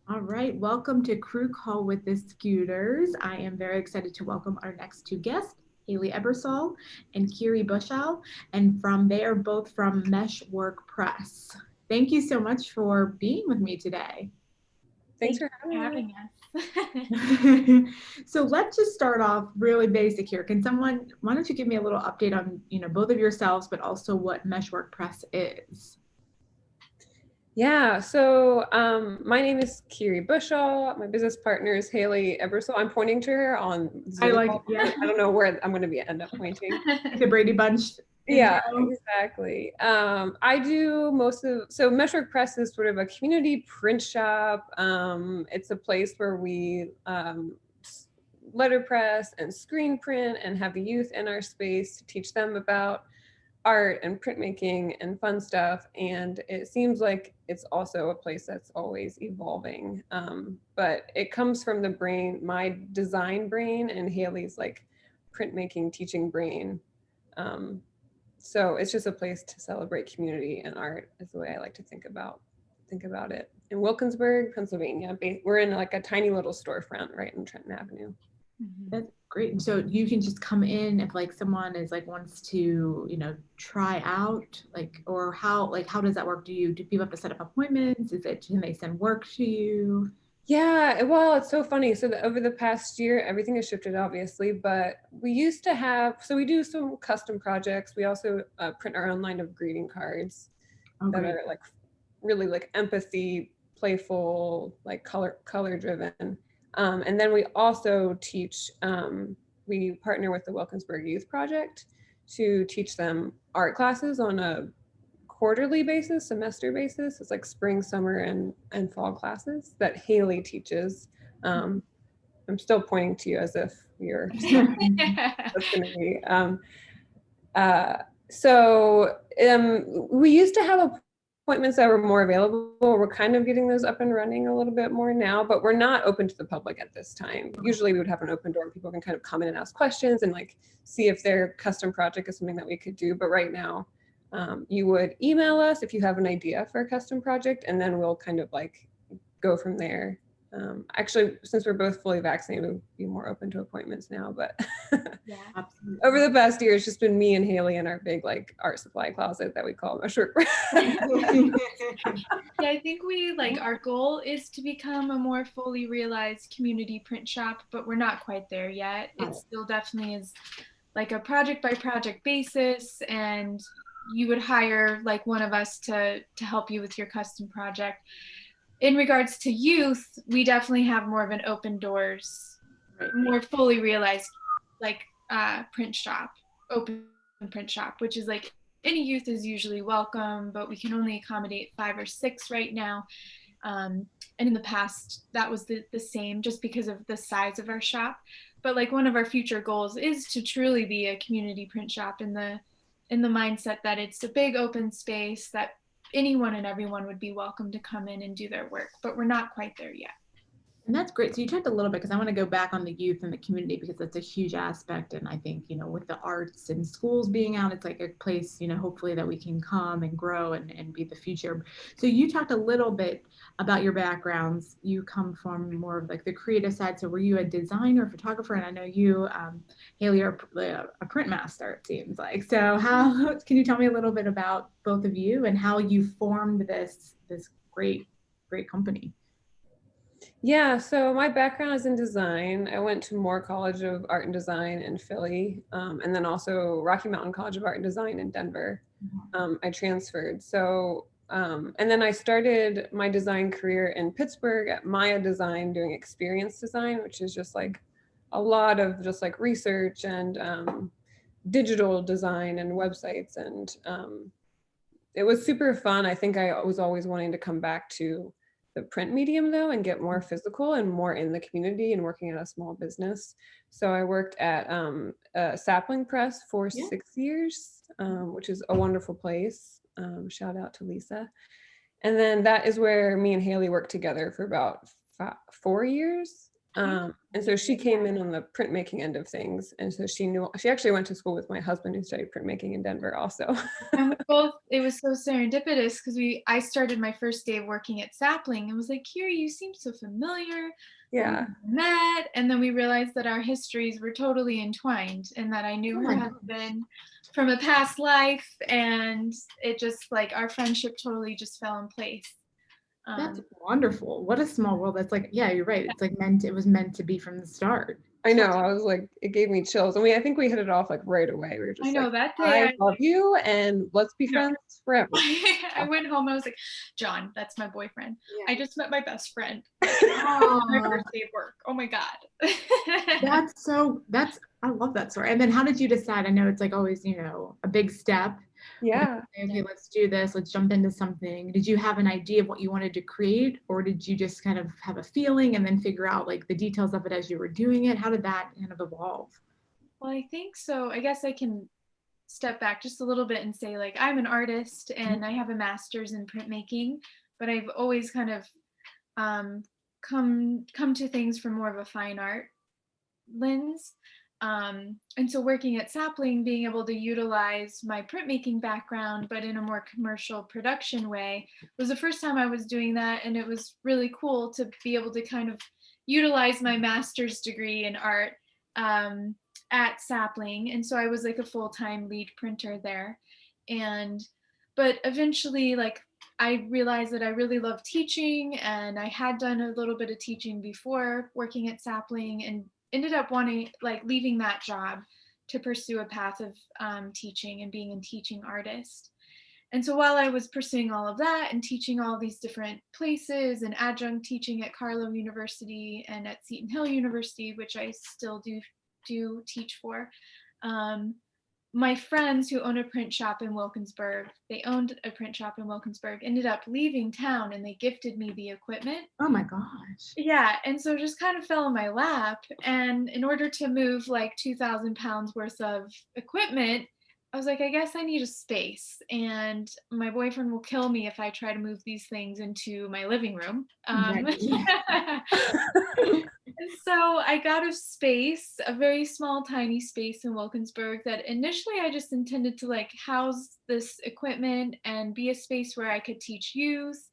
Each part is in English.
All right, welcome to Crew Call with the Scooters. I am very excited to welcome our next two guests, Haylee Ebersole and Kyrie Bushaw, and they are both from Meshwork Press. Thank you so much for being with me today. Thanks Thanks for for having having us. So let's just start off really basic here. Why don't you give me a little update on, both of yourselves, but also what Meshwork Press is? my name is Kyrie Bushaw. My business partner is Haylee Ebersole. I'm pointing to her on I Zoom like, call. yeah, I don't know where I'm going to end up pointing. the Brady Bunch Yeah, intro. exactly. I do so Meshwork Press is sort of a community print shop. It's a place where we letterpress and screen print and have the youth in our space to teach them about art and printmaking and fun stuff. And it seems like it's also a place that's always evolving. But it comes from the brain, my design brain, and Haley's like printmaking teaching brain. Um, so it's just a place to celebrate community and art is the way I like to think about it. In Wilkinsburg, Pennsylvania, we're in like a tiny little storefront right in Trenton Avenue. That's great. And so you can just come in if like someone is like wants to, try out or how does that work? Do people have to set up appointments? Can they send work to you? Yeah, well, it's so funny. Over the past year, everything has shifted, obviously, but we used to have, so we do some custom projects. We also print our own line of greeting cards Oh, that great. are like really like empathy, playful, like color driven. And then we also teach, we partner with the Wilkinsburg Youth Project to teach them art classes on a quarterly basis, semester basis. It's like spring, summer, and fall classes that Haylee teaches. Um, I'm still pointing to you as if you're that's going to be. Uh, so we used to have appointments that were more available. We're kind of getting those up and running a little bit more now, but we're not open to the public at this time. Usually we would have an open door and people can kind of come in and ask questions and like see if their custom project is something that we could do. But right now, you would email us if you have an idea for a custom project, and then we'll kind of like go from there. Actually, since we're both fully vaccinated, we'll be more open to appointments now. But Yeah. over Absolutely. the past year, it's just been me and Haylee in our big like art supply closet that we call a short. Yeah, I think we like our goal is to become a more fully realized community print shop, but we're not quite there yet. It still definitely is like a project by project basis, and you would hire like one of us to help you with your custom project. In regards to youth, we definitely have more of an open doors, Right. more fully realized like print shop, open print shop, which is like any youth is usually welcome, but we can only accommodate 5 or 6 right now. And in the past, that was the same just because of the size of our shop. But like one of our future goals is to truly be a community print shop in the mindset that it's a big open space that anyone and everyone would be welcome to come in and do their work. But we're not quite there yet. And that's great. So you talked a little bit because I want to go back on the youth and the community because that's a huge aspect. And I think, with the arts and schools being out, it's like a place, hopefully that we can come and grow and be the future. So you talked a little bit about your backgrounds. You come from more of like the creative side. So were you a designer, photographer? And I know you, Haley, are a print master, it seems like. So how can you tell me a little bit about both of you and how you formed this great, great company? Yeah, so my background is in design. I went to Moore College of Art and Design in Philly, and then also Rocky Mountain College of Art and Design in Denver. I transferred. And then I started my design career in Pittsburgh at Maya Design doing experience design, which is just like a lot of just like research and digital design and websites. And it was super fun. I think I was always wanting to come back to the print medium though and get more physical and more in the community and working at a small business. So I worked at a sapling press for Yeah. 6 years, which is a wonderful place. Shout out to Lisa. And then that is where me and Haley worked together for about 4 years. And so she came in on the printmaking end of things. And so she actually went to school with my husband who studied printmaking in Denver also. And we both, it was so serendipitous because I started my first day of working at Sapling and was like, Kyrie, you seem so familiar. Yeah. We met, and then we realized that our histories were totally entwined and that I knew her husband from a past life, and it just like our friendship totally just fell in place. That's wonderful. What a small world. That's like, yeah, you're right. It's like it was meant to be from the start. I know. I was like, it gave me chills. I think we hit it off like right away. We were just like, that day I love you and let's be friends forever. I went home. I was like, John, that's my boyfriend. Yeah. I just met my best friend. Oh. My first day of work. Oh my God. I love that story. And then how did you decide? I know it's like always, a big step. Yeah. Okay, let's do this. Let's jump into something. Did you have an idea of what you wanted to create, or did you just kind of have a feeling and then figure out like the details of it as you were doing it? How did that kind of evolve? Well, I think so. I guess I can step back just a little bit and say like I'm an artist and I have a master's in printmaking, but I've always kind of come to things from more of a fine art lens. And so working at Sapling, being able to utilize my printmaking background, but in a more commercial production way, was the first time I was doing that. And it was really cool to be able to kind of utilize my master's degree in art at Sapling. And so I was like a full-time lead printer there. But eventually, like, I realized that I really love teaching, and I had done a little bit of teaching before working at Sapling, and ended up leaving that job to pursue a path of teaching and being a teaching artist. And so while I was pursuing all of that and teaching all these different places and adjunct teaching at Carlow University and at Seton Hill University, which I still do teach for, my friends who own a print shop in Wilkinsburg, ended up leaving town, and they gifted me the equipment. Oh my gosh. Yeah, and so just kind of fell in my lap. And in order to move like 2,000 pounds worth of equipment, I was like, I guess I need a space, and my boyfriend will kill me if I try to move these things into my living room. So I got a space, a very small, tiny space in Wilkinsburg that initially I just intended to like house this equipment and be a space where I could teach youth.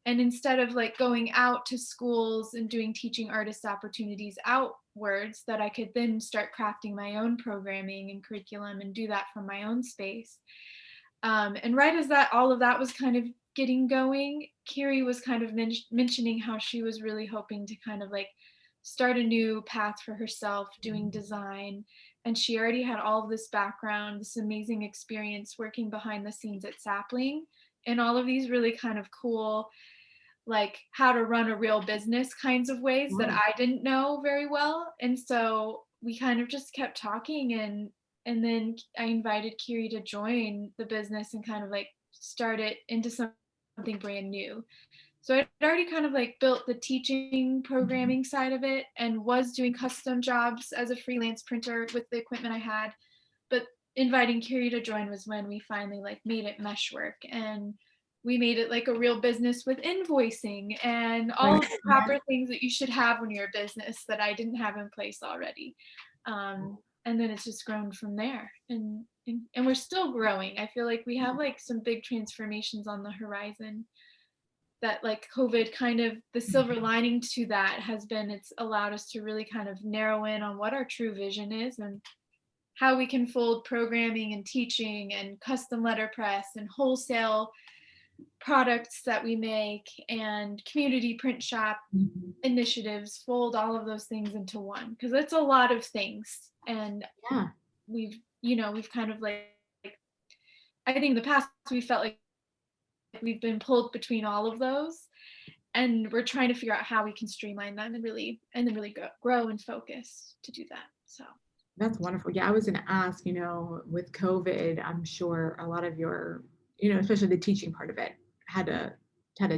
And instead of like going out to schools and doing teaching artist opportunities outwards, that I could then start crafting my own programming and curriculum and do that from my own space. And right as all of that was kind of getting going, Kyrie was kind of mentioning how she was really hoping to kind of like start a new path for herself doing design. And she already had all of this background, this amazing experience working behind the scenes at Sapling, and all of these really kind of cool, like how to run a real business kinds of ways that I didn't know very well. And so we kind of just kept talking, and then I invited Kyrie to join the business and kind of like start it into something brand new. So I'd already kind of like built the teaching programming side of it and was doing custom jobs as a freelance printer with the equipment I had. But inviting Kyrie to join was when we finally like made it Meshwork, and we made it like a real business with invoicing and all of the proper things that you should have when you're a business that I didn't have in place already. And then it's just grown from there. And we're still growing. I feel like we have like some big transformations on the horizon. That like COVID kind of, the silver lining to that has been it's allowed us to really kind of narrow in on what our true vision is and how we can fold programming and teaching and custom letterpress and wholesale products that we make and community print shop initiatives, fold all of those things into one, because it's a lot of things. And we've kind of like, I think in the past we felt like we've been pulled between all of those, and we're trying to figure out how we can streamline them and really grow and focus to do that. So that's wonderful. Yeah, I was going to ask, with COVID, I'm sure a lot of your, especially the teaching part of it had to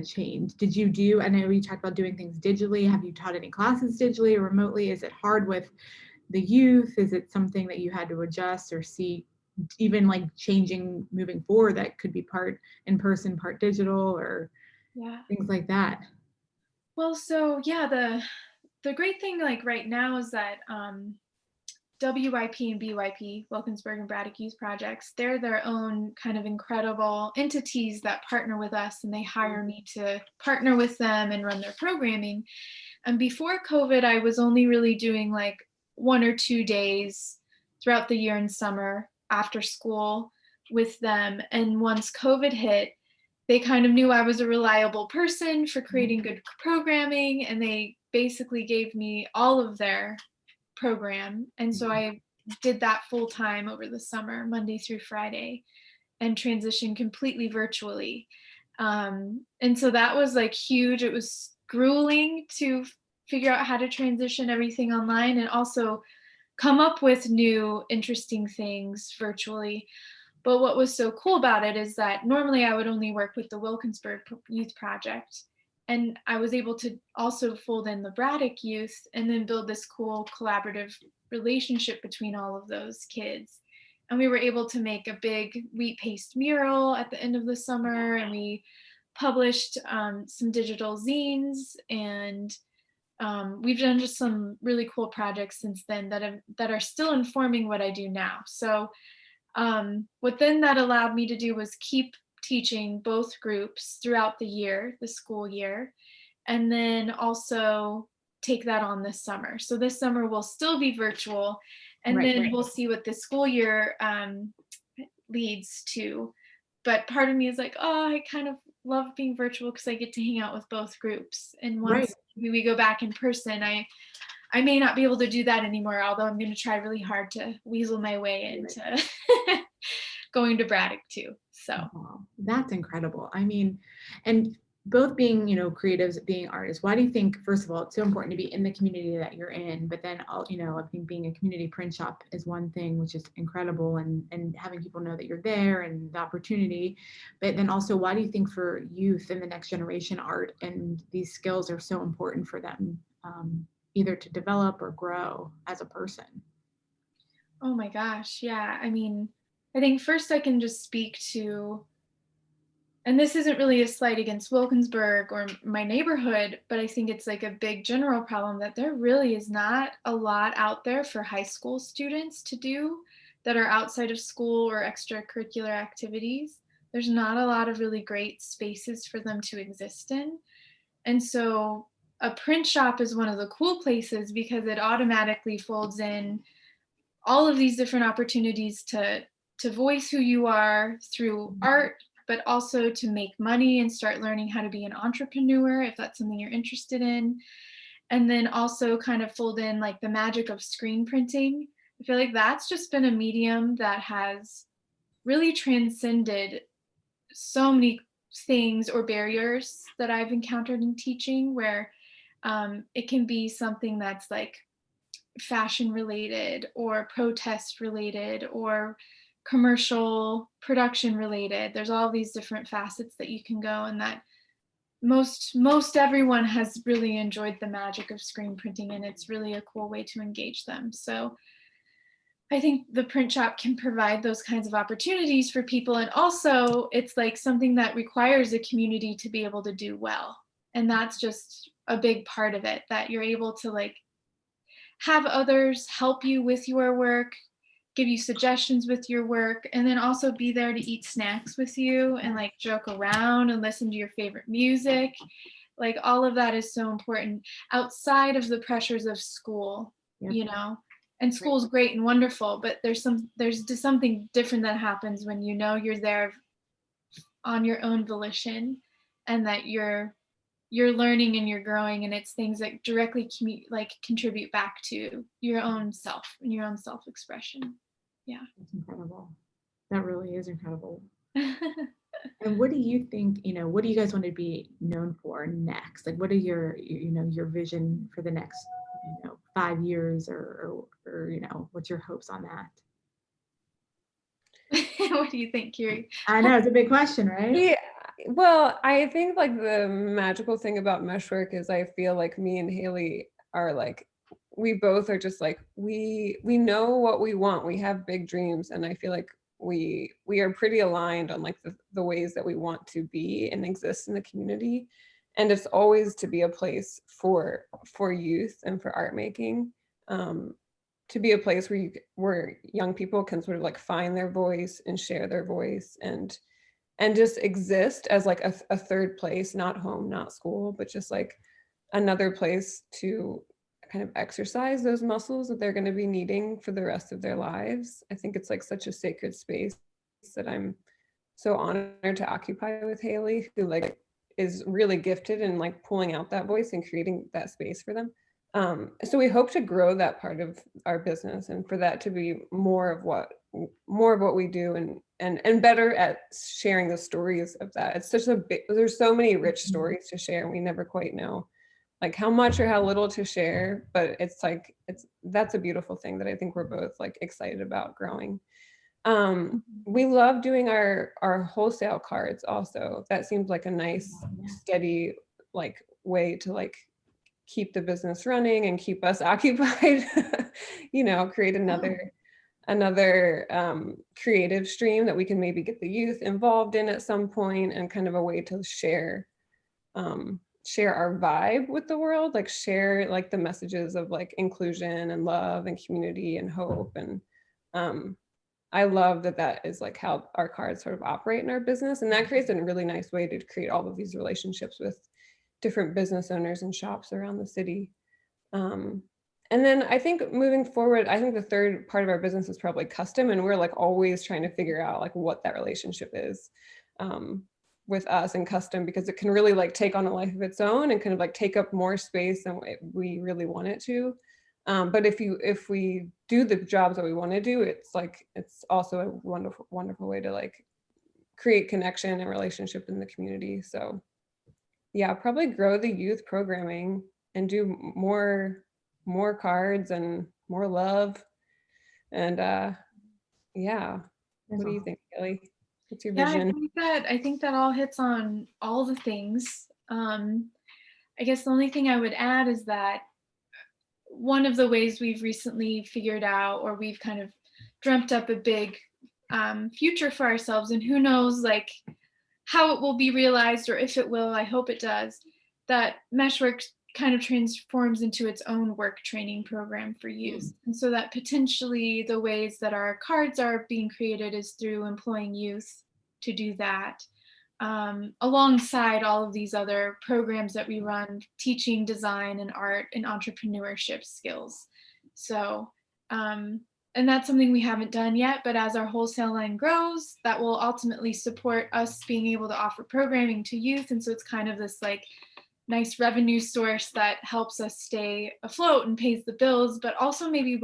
change. I know you talked about doing things digitally. Have you taught any classes digitally or remotely? Is it hard with the youth? Is it something that you had to adjust or see even like changing moving forward that could be part in person, part digital, or things like that? Well, so yeah, the great thing like right now is that WYP and BYP, Wilkinsburg and Braddock Youth Projects, they're their own kind of incredible entities that partner with us, and they hire me to partner with them and run their programming. And before COVID, I was only really doing like 1 or 2 days throughout the year in summer after school with them. And once COVID hit, they kind of knew I was a reliable person for creating good programming, and they basically gave me all of their program. And so I did that full time over the summer, Monday through Friday, and transitioned completely virtually. And so that was like huge. It was grueling to figure out how to transition everything online and also come up with new interesting things virtually. But what was so cool about it is that normally I would only work with the Wilkinsburg Youth Project. And I was able to also fold in the Braddock Youth and then build this cool collaborative relationship between all of those kids. And we were able to make a big wheat paste mural at the end of the summer, and we published some digital zines, and we've done just some really cool projects since then that are still informing what I do now. So what then that allowed me to do was keep teaching both groups throughout the year, the school year, and then also take that on this summer. So this summer will still be virtual, and then we'll see what the school year leads to. But part of me is like, oh, I kind of love being virtual because I get to hang out with both groups. And once we go back in person, I may not be able to do that anymore, although I'm going to try really hard to weasel my way into going to Braddock too. So that's incredible. I mean, and both being, creatives, being artists, why do you think, first of all, it's so important to be in the community that you're in, but then, I think being a community print shop is one thing, which is incredible, and having people know that you're there and the opportunity, but then also, why do you think for youth and the next generation, art and these skills are so important for them, either to develop or grow as a person? Oh my gosh. Yeah. I mean, I think first I can just speak to, and this isn't really a slight against Wilkinsburg or my neighborhood, but I think it's like a big general problem that there really is not a lot out there for high school students to do that are outside of school or extracurricular activities. There's not a lot of really great spaces for them to exist in. And so a print shop is one of the cool places because it automatically folds in all of these different opportunities to voice who you are through art, but also to make money and start learning how to be an entrepreneur if that's something you're interested in. And then also kind of fold in like the magic of screen printing. I feel like that's just been a medium that has really transcended so many things or barriers that I've encountered in teaching, where it can be something that's like fashion related or protest related or commercial production related. There's all these different facets that you can go, and that most everyone has really enjoyed the magic of screen printing, and it's really a cool way to engage them. So I think the print shop can provide those kinds of opportunities for people. And also it's like something that requires a community to be able to do well. And that's just a big part of it, that you're able to like have others help you with your work, give you suggestions with your work, and then also be there to eat snacks with you and like joke around and listen to your favorite music. Like all of that is so important outside of the pressures of school, and school is great and wonderful, but there's just something different that happens when you're there on your own volition, and that you're learning and you're growing, and it's things that directly contribute back to your own self and your own self-expression. Yeah, that's incredible. That really is incredible. And what do you think, what do you guys want to be known for next? Like, what are your vision for the next 5 years, or what's your hopes on that? What do you think, Kyrie? I know it's a big question, right? Yeah, well, I think like the magical thing about Meshwork is I feel like me and Haylee are like, we both are just like, we know what we want. We have big dreams, and I feel like we are pretty aligned on like the ways that we want to be and exist in the community. and it's always to be a place for youth and for art making, to be a place where young people can sort of like find their voice and share their voice and just exist as like a third place, not home, not school, but just like another place to kind of exercise those muscles that they're going to be needing for the rest of their lives. I think it's like such a sacred space that I'm so honored to occupy with Haylee, who like is really gifted in like pulling out that voice and creating that space for them. So we hope to grow that part of our business and for that to be more of what we do and better at sharing the stories of that. It's such a big, there's so many rich stories to share and we never quite know like how much or how little to share, but it's like, that's a beautiful thing that I think we're both like excited about growing. We love doing our wholesale cards also. That seems like a nice, steady like way to like keep the business running and keep us occupied, you know, create another creative stream that we can maybe get the youth involved in at some point, and kind of a way to share our vibe with the world, like share like the messages of like inclusion and love and community and hope. And I love that is like how our cards sort of operate in our business, and that creates a really nice way to create all of these relationships with different business owners and shops around the city. And then I think moving forward, I think the third part of our business is probably custom, and we're like always trying to figure out like what that relationship is with us and custom, because it can really like take on a life of its own and kind of like take up more space than we really want it to. But if we do the jobs that we want to do, it's also a wonderful way to like create connection and relationship in the community. So yeah, probably grow the youth programming and do more cards and more love. And yeah, what do you think, Kelly? What's your vision? I think that all hits on all the things. I guess the only thing I would add is that one of the ways we've recently figured out, or we've kind of dreamt up a big future for ourselves, and who knows like how it will be realized, or if it will, I hope it does, that Meshwork kind of transforms into its own work training program for youth. And so that potentially the ways that our cards are being created is through employing youth to do that, alongside all of these other programs that we run, teaching design and art and entrepreneurship skills. So, and that's something we haven't done yet, but as our wholesale line grows, that will ultimately support us being able to offer programming to youth. And so it's kind of this like nice revenue source that helps us stay afloat and pays the bills, but also maybe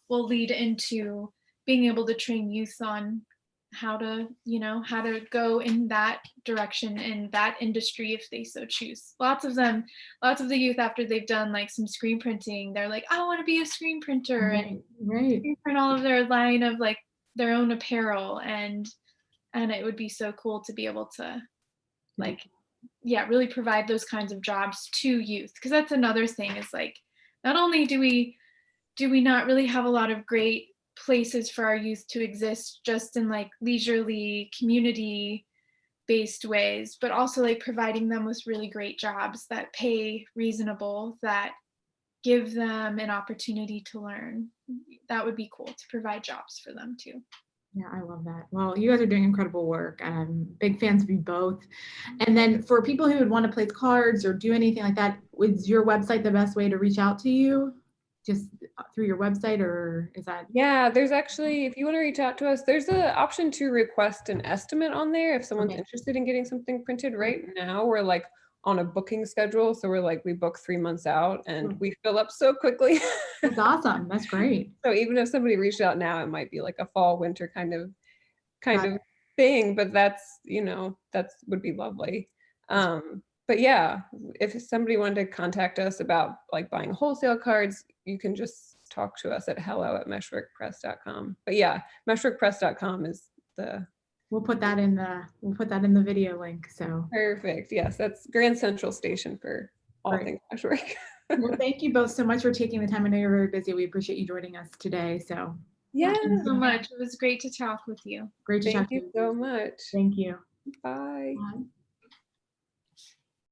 will lead into being able to train youth on how to go in that direction in that industry if they so choose. Lots of the youth, after they've done like some screen printing, they're like, I want to be a screen printer, and screen print all of their line of like their own apparel, and it would be so cool to be able to like really provide those kinds of jobs to youth, because that's another thing is like not only do we not really have a lot of great places for our youth to exist just in like leisurely community based ways, but also like providing them with really great jobs that pay reasonable, that give them an opportunity to learn. That would be cool to provide jobs for them too. Yeah, I love that. Well, you guys are doing incredible work. I'm big fans of you both. And then for people who would want to place cards or do anything like that, is your website the best way to reach out to you? Just through your website, or is that? Yeah, there's actually, if you want to reach out to us, there's an option to request an estimate on there if someone's interested in getting something printed. Right now, we're like on a booking schedule. So we're like, we book 3 months out and we fill up so quickly. That's awesome. That's great. So even if somebody reached out now, it might be like a fall, winter kind of thing, but that's, that would be lovely. But yeah, if somebody wanted to contact us about like buying wholesale cards, you can just talk to us at hello@meshworkpress.com. But yeah, meshworkpress.com is the. We'll put that in the video link. So perfect. Yes, that's Grand Central Station for all things Meshwork. Well, thank you both so much for taking the time. I know you're very busy. We appreciate you joining us today. So yeah, thank you so much. It was great to talk with you. Great to talk to you. Thank you so much. Thank you. Bye. Bye.